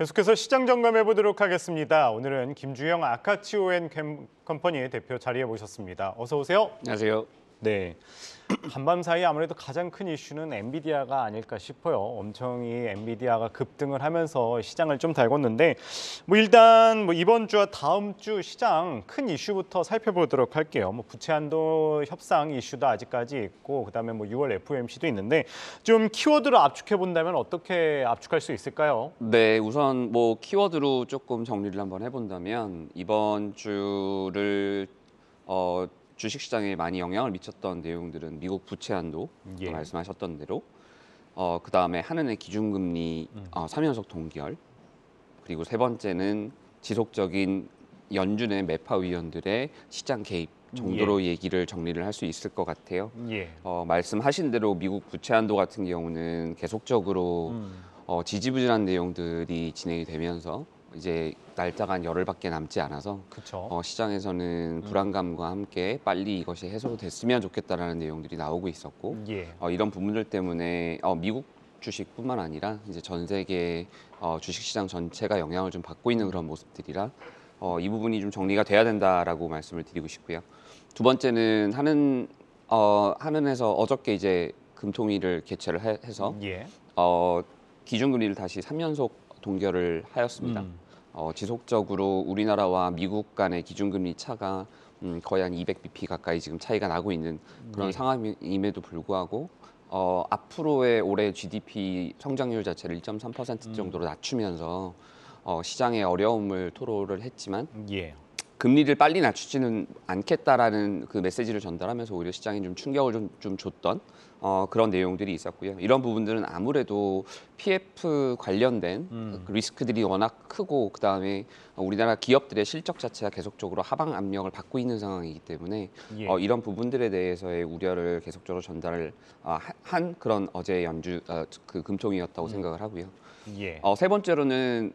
계속해서 시장 점검해 보도록 하겠습니다. 오늘은 김주영 아카치오앤컴퍼니의 대표 자리에 모셨습니다. 어서 오세요. 안녕하세요. 네, 한밤 사이 아무래도 가장 큰 이슈는 엔비디아가 아닐까 싶어요. 엄청 이 엔비디아가 급등을 하면서 시장을 좀 달궜는데 일단 이번 주와 다음 주 시장 큰 이슈부터 살펴보도록 할게요. 부채 한도 협상 이슈도 아직까지 있고 그다음에 6월 FOMC도 있는데 좀 키워드로 압축해 본다면 어떻게 압축할 수 있을까요? 네, 우선 키워드로 조금 정리를 한번 해본다면 이번 주를 주식시장에 많이 영향을 미쳤던 내용들은 미국 부채 한도, 말씀하셨던 대로 그다음에 한은의 기준금리 3연속 동결, 그리고 세 번째는 지속적인 연준의 매파 위원들의 시장 개입 정도로 얘기를 정리를 할 수 있을 것 같아요. 말씀하신 대로 미국 부채 한도 같은 경우는 계속적으로 지지부진한 내용들이 진행이 되면서 이제 날짜가 한 열흘밖에 남지 않아서 시장에서는 불안감과 함께 빨리 이것이 해소됐으면 좋겠다라는 내용들이 나오고 있었고 이런 부분들 때문에 미국 주식뿐만 아니라 이제 전 세계 주식시장 전체가 영향을 좀 받고 있는 그런 모습들이라 이 부분이 좀 정리가 돼야 된다라고 말씀을 드리고 싶고요. 두 번째는 한은에서 어저께 이제 금통위를 개최를 해서 기준금리를 다시 3연속 동결을 하였습니다. 지속적으로 우리나라와 미국 간의 기준금리 차가 거의 한 200bp 가까이 지금 차이가 나고 있는 그런 상황임에도 불구하고 앞으로의 올해 GDP 성장률 자체를 1.3% 정도로 낮추면서 시장의 어려움을 토로를 했지만 금리를 빨리 낮추지는 않겠다라는 그 메시지를 전달하면서 오히려 시장에 좀 충격을 좀 줬던 그런 내용들이 있었고요. 이런 부분들은 아무래도 PF 관련된 리스크들이 워낙 크고 그다음에 우리나라 기업들의 실적 자체가 계속적으로 하방 압력을 받고 있는 상황이기 때문에 이런 부분들에 대해서의 우려를 계속적으로 전달을 한 그런 어제의 그 금통위였다고 생각을 하고요. 세 번째로는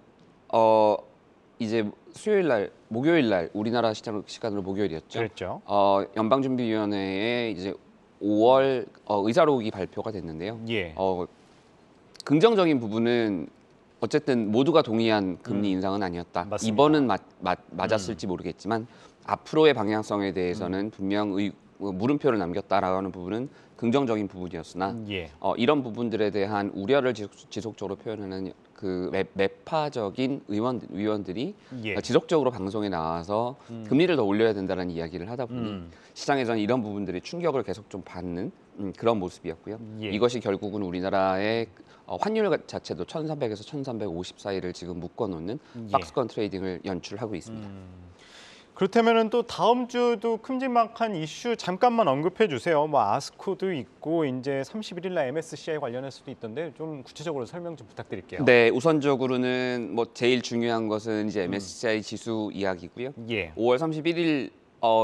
이제 수요일 날, 목요일 날 우리나라 시간으로 목요일이었죠. 그랬죠. 연방준비위원회에 이제 5월 의사록이 발표가 됐는데요. 긍정적인 부분은 어쨌든 모두가 동의한 금리 인상은 아니었다. 맞습니다. 이번은 맞았을지 모르겠지만 앞으로의 방향성에 대해서는 분명 물음표를 남겼다라고 하는 부분은 긍정적인 부분이었으나 이런 부분들에 대한 우려를 지속적으로 표현하는 그 매파적인 위원들이 지속적으로 방송에 나와서 금리를 더 올려야 된다는 이야기를 하다 보니 시장에서는 이런 부분들이 충격을 계속 좀 받는 그런 모습이었고요. 이것이 결국은 우리나라의 환율 자체도 1,300에서 1,350 사이를 지금 묶어놓는 박스권 트레이딩을 연출하고 있습니다. 그렇다면 또 다음 주도 큼지막한 이슈 잠깐만 언급해 주세요. 아스코도 있고 이제 31일 날 MSCI 관련해서도 있던데 좀 구체적으로 설명 좀 부탁드릴게요. 네, 우선적으로는 제일 중요한 것은 이제 MSCI 지수 이야기고요. 5월 31일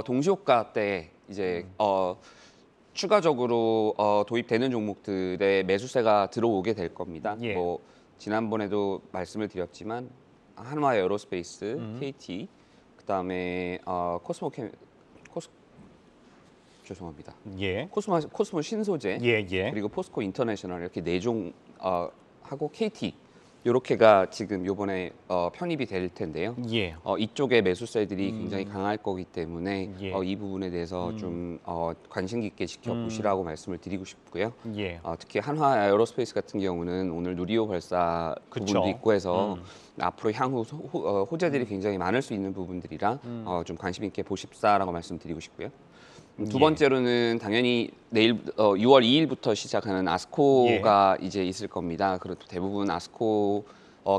동시효과 때 이제 추가적으로 도입되는 종목들의 매수세가 들어오게 될 겁니다. 지난번에도 말씀을 드렸지만 한화 에어로스페이스, KT 그다음에 코스모 신소재 그리고 포스코 인터내셔널 이렇게 4종 하고 KT 이렇게가 지금 이번에 편입이 될 텐데요. 이쪽의 매수세들이 굉장히 강할 거기 때문에 이 부분에 대해서 좀 관심 깊게 지켜보시라고 말씀을 드리고 싶고요. 특히 한화 에어로스페이스 같은 경우는 오늘 누리호 발사 부분도 있고 해서 앞으로 향후 호재들이 굉장히 많을 수 있는 부분들이라 좀 관심 있게 보십사라고 말씀드리고 싶고요. 두 번째로는 당연히 내일 6월 2일부터 시작하는 아스코가 이제 있을 겁니다. 그리고 대부분 아스코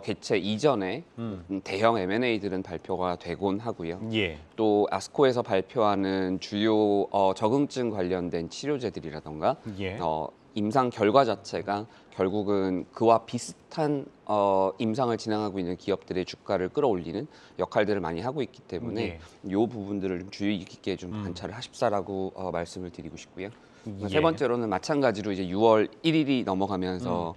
개최 이전에 대형 M&A들은 발표가 되곤 하고요. 또 아스코에서 발표하는 주요 적응증 관련된 치료제들이라던가 임상 결과 자체가 결국은 그와 비슷한 임상을 진행하고 있는 기업들의 주가를 끌어올리는 역할들을 많이 하고 있기 때문에 이 부분들을 좀 주의 깊게 좀 관찰을 하십사라고 말씀을 드리고 싶고요. 세 번째로는 마찬가지로 이제 6월 1일이 넘어가면서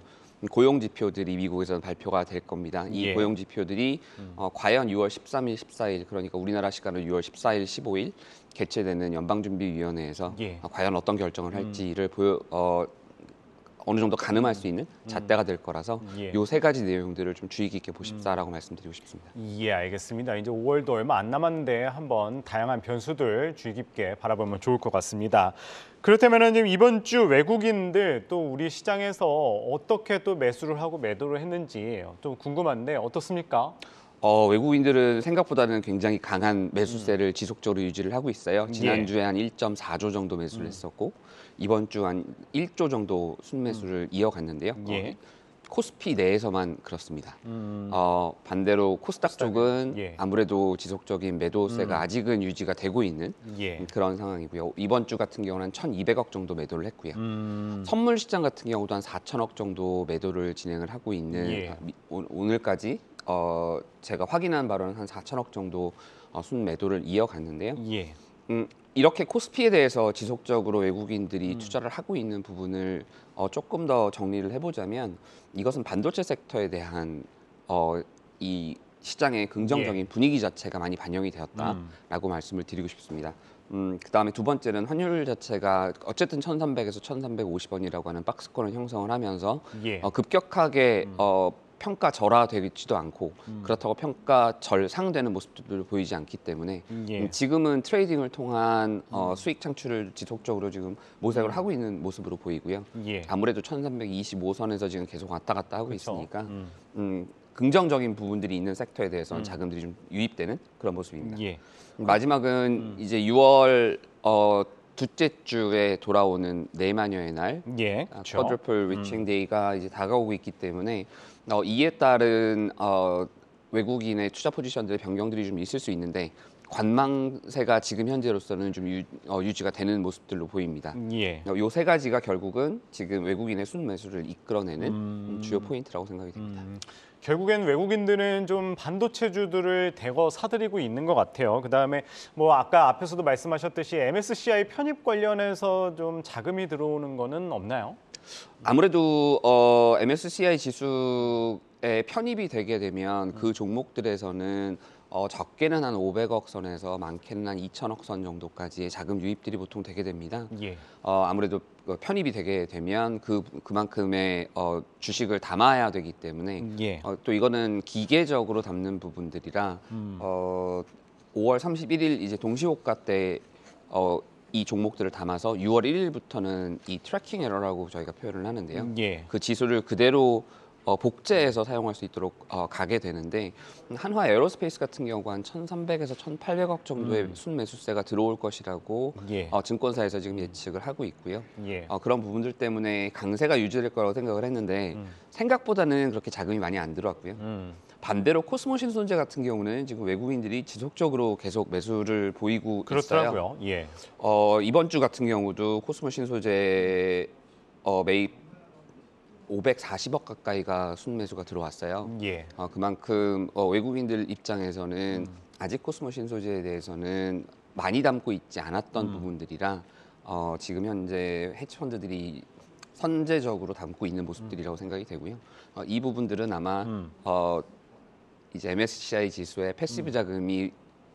고용 지표들이 미국에서는 발표가 될 겁니다. 이 고용 지표들이 과연 6월 13일, 14일 그러니까 우리나라 시간으로 6월 14일, 15일 개최되는 연방준비위원회에서 과연 어떤 결정을 할지를 어느 정도 가늠할 수 있는 잣대가 될 거라서 예. 요 세 가지 내용들을 좀 주의 깊게 보십사라고 말씀드리고 싶습니다. 예, 알겠습니다. 이제 5월도 얼마 안 남았는데 한번 다양한 변수들 주의 깊게 바라보면 좋을 것 같습니다. 그렇다면 지금 이번 주 외국인들 또 우리 시장에서 어떻게 또 매수를 하고 매도를 했는지 좀 궁금한데 어떻습니까? 외국인들은 생각보다는 굉장히 강한 매수세를 지속적으로 유지를 하고 있어요. 지난주에 한 1.4조 정도 매수를 했었고 이번 주 한 1조 정도 순매수를 이어갔는데요. 예. 코스피 내에서만 그렇습니다. 반대로 코스닥 쪽은 예. 아무래도 지속적인 매도세가 아직은 유지가 되고 있는 예. 그런 상황이고요. 이번 주 같은 경우는 한 1,200억 정도 매도를 했고요. 선물 시장 같은 경우도 한 4천억 정도 매도를 진행을 하고 있는 예. 오늘까지 제가 확인한 바로는 한 4천억 정도 순매도를 이어갔는데요. 예. 이렇게 코스피에 대해서 지속적으로 외국인들이 투자를 하고 있는 부분을 조금 더 정리를 해보자면 이것은 반도체 섹터에 대한 이 시장의 긍정적인 분위기 자체가 많이 반영이 되었다라고 말씀을 드리고 싶습니다. 그다음에 두 번째는 환율 자체가 어쨌든 1,300에서 1,350원이라고 하는 박스권을 형성을 하면서 예. 급격하게 평가 절하되지도 않고 그렇다고 평가 절상되는 모습들을 보이지 않기 때문에 예. 지금은 트레이딩을 통한 수익 창출을 지속적으로 지금 모색을 하고 있는 모습으로 보이고요. 예. 아무래도 1325선에서 지금 계속 왔다 갔다 하고 그렇죠. 있으니까 긍정적인 부분들이 있는 섹터에 대해서는 자금들이 좀 유입되는 그런 모습입니다. 예. 마지막은 이제 6월 둘째 주에 돌아오는 네마녀의 날, 예. 그렇죠. 쿼드러플 리칭 데이가 이제 다가오고 있기 때문에 이에 따른 외국인의 투자 포지션들의 변경들이 좀 있을 수 있는데 관망세가 지금 현재로서는 좀 유지가 되는 모습들로 보입니다. 예. 요 세 가지가 결국은 지금 외국인의 순매수를 이끌어내는 주요 포인트라고 생각이 됩니다. 결국엔 외국인들은 좀 반도체주들을 대거 사들이고 있는 것 같아요. 그다음에 뭐 아까 앞에서도 말씀하셨듯이 MSCI 편입 관련해서 좀 자금이 들어오는 거는 없나요? 아무래도 MSCI 지수에 편입이 되게 되면 그 종목들에서는 적게는 한 500억 선에서 많게는 한 2천억 선 정도까지의 자금 유입들이 보통 되게 됩니다. 예. 아무래도 편입이 되게 되면 그만큼의 주식을 담아야 되기 때문에 예. 또 이거는 기계적으로 담는 부분들이라 5월 31일 이제 동시호가 때 이 종목들을 담아서 6월 1일부터는 이 트래킹 에러라고 저희가 표현을 하는데요. 예. 그 지수를 그대로 복제해서 사용할 수 있도록 가게 되는데 한화 에어로스페이스 같은 경우가 한 1,300에서 1,800억 정도의 순매수세가 들어올 것이라고 예. 증권사에서 지금 예측을 하고 있고요. 예. 그런 부분들 때문에 강세가 유지될 거라고 생각을 했는데 생각보다는 그렇게 자금이 많이 안 들어왔고요. 반대로 코스모 신소재 같은 경우는 지금 외국인들이 지속적으로 계속 매수를 보이고 있어요. 그렇더라고요. 예. 이번 주 같은 경우도 코스모 신소재 매입 540억 가까이가 순매수가 들어왔어요. 예. 그만큼 외국인들 입장에서는 아직 코스모 신소재에 대해서는 많이 담고 있지 않았던 부분들이라 지금 현재 헤지펀드들이 선제적으로 담고 있는 모습들이라고 생각이 되고요. 이 부분들은 아마 이제 MSCI 지수에 패시브 자금이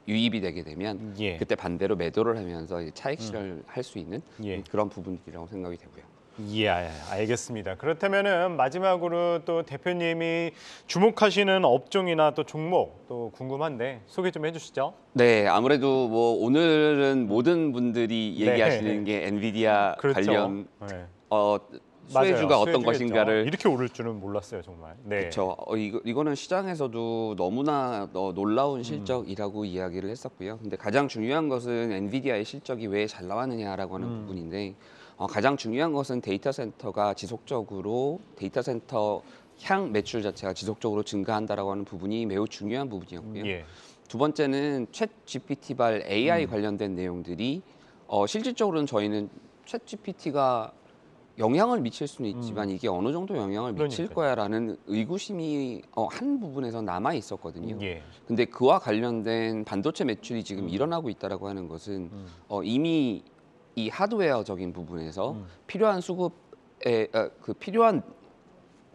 유입이 되게 되면 예. 그때 반대로 매도를 하면서 이제 차익 실현을 할 수 있는 예. 그런 부분들이라고 생각이 되고요. 예, 알겠습니다. 그렇다면은 마지막으로 또 대표님이 주목하시는 업종이나 또 종목 또 궁금한데 소개 좀 해주시죠. 네, 아무래도 뭐 오늘은 모든 분들이 네. 얘기하시는 게 엔비디아 그렇죠. 관련 네. 수혜주가 맞아요. 어떤 수혜주겠죠. 것인가를 이렇게 오를 줄은 몰랐어요, 정말. 네. 그렇죠. 이거는 시장에서도 너무나 놀라운 실적이라고 이야기를 했었고요. 근데 가장 중요한 것은 엔비디아의 실적이 왜 잘 나왔느냐라고 하는 부분인데 가장 중요한 것은 데이터 센터가 지속적으로 데이터 센터 향 매출 자체가 지속적으로 증가한다라고 하는 부분이 매우 중요한 부분이었고요. 예. 두 번째는 챗 GPT발 AI 관련된 내용들이 실질적으로는 저희는 챗 GPT가 영향을 미칠 수는 있지만 이게 어느 정도 영향을 미칠 그러니까요. 거야라는 의구심이 한 부분에서 남아 있었거든요. 예. 근데 그와 관련된 반도체 매출이 지금 일어나고 있다라고 하는 것은 이미 이 하드웨어적인 부분에서 필요한 수급에 필요한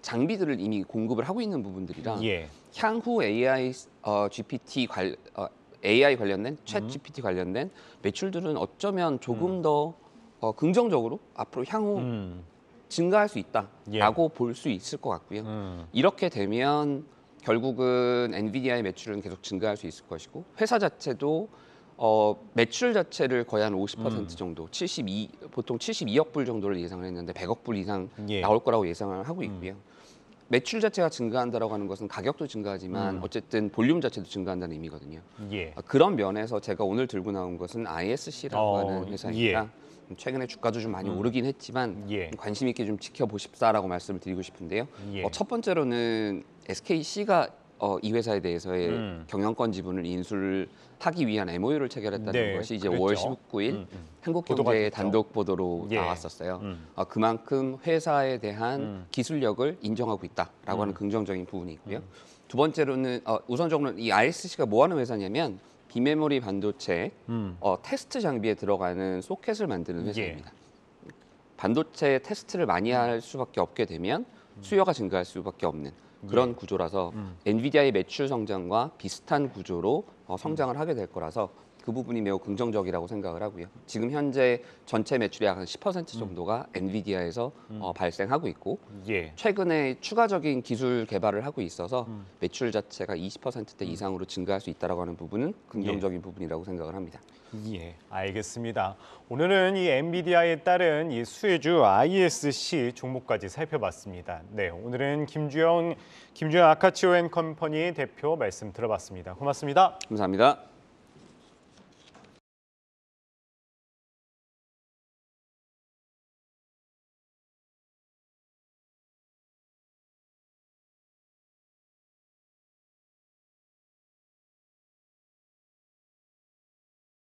장비들을 이미 공급을 하고 있는 부분들이라 예. 향후 AI AI 관련된 챗 GPT 관련된 매출들은 어쩌면 조금 더 긍정적으로 앞으로 향후 증가할 수 있다라고 볼 수 있을 것 같고요. 이렇게 되면 결국은 엔비디아의 매출은 계속 증가할 수 있을 것이고 회사 자체도 매출 자체를 거의 한 50% 정도, 보통 72억 불 정도를 예상을 했는데 100억 불 이상 나올 거라고 예상을 하고 있고요. 매출 자체가 증가한다라고 하는 것은 가격도 증가하지만 어쨌든 볼륨 자체도 증가한다는 의미거든요. 그런 면에서 제가 오늘 들고 나온 것은 ISC라고 하는 회사입니다. 최근에 주가도 좀 많이 오르긴 했지만 관심 있게 좀 지켜보십사라고 말씀을 드리고 싶은데요. 첫 번째로는 SKC가 이 회사에 대해서의 경영권 지분을 인수를 하기 위한 MOU를 체결했다는 것이 이제 5월 19일 한국경제의 단독 보도로 나왔었어요. 그만큼 회사에 대한 기술력을 인정하고 있다라고 하는 긍정적인 부분이 있고요. 두 번째로는 우선적으로 이 ISC가 뭐 하는 회사냐면 비메모리 반도체 테스트 장비에 들어가는 소켓을 만드는 회사입니다. 반도체 테스트를 많이 할 수밖에 없게 되면 수요가 증가할 수밖에 없는 그런 구조라서 엔비디아의 매출 성장과 비슷한 구조로 성장을 하게 될 거라서 그 부분이 매우 긍정적이라고 생각을 하고요. 지금 현재 전체 매출의 약 10% 정도가 엔비디아에서 발생하고 있고 최근에 추가적인 기술 개발을 하고 있어서 매출 자체가 20%대 이상으로 증가할 수 있다고 하는 부분은 긍정적인 부분이라고 생각을 합니다. 알겠습니다. 오늘은 이 엔비디아에 따른 이 수혜주 ISC 종목까지 살펴봤습니다. 네, 오늘은 김주영 아카치오 앤 컴퍼니 대표 말씀 들어봤습니다. 고맙습니다. 감사합니다.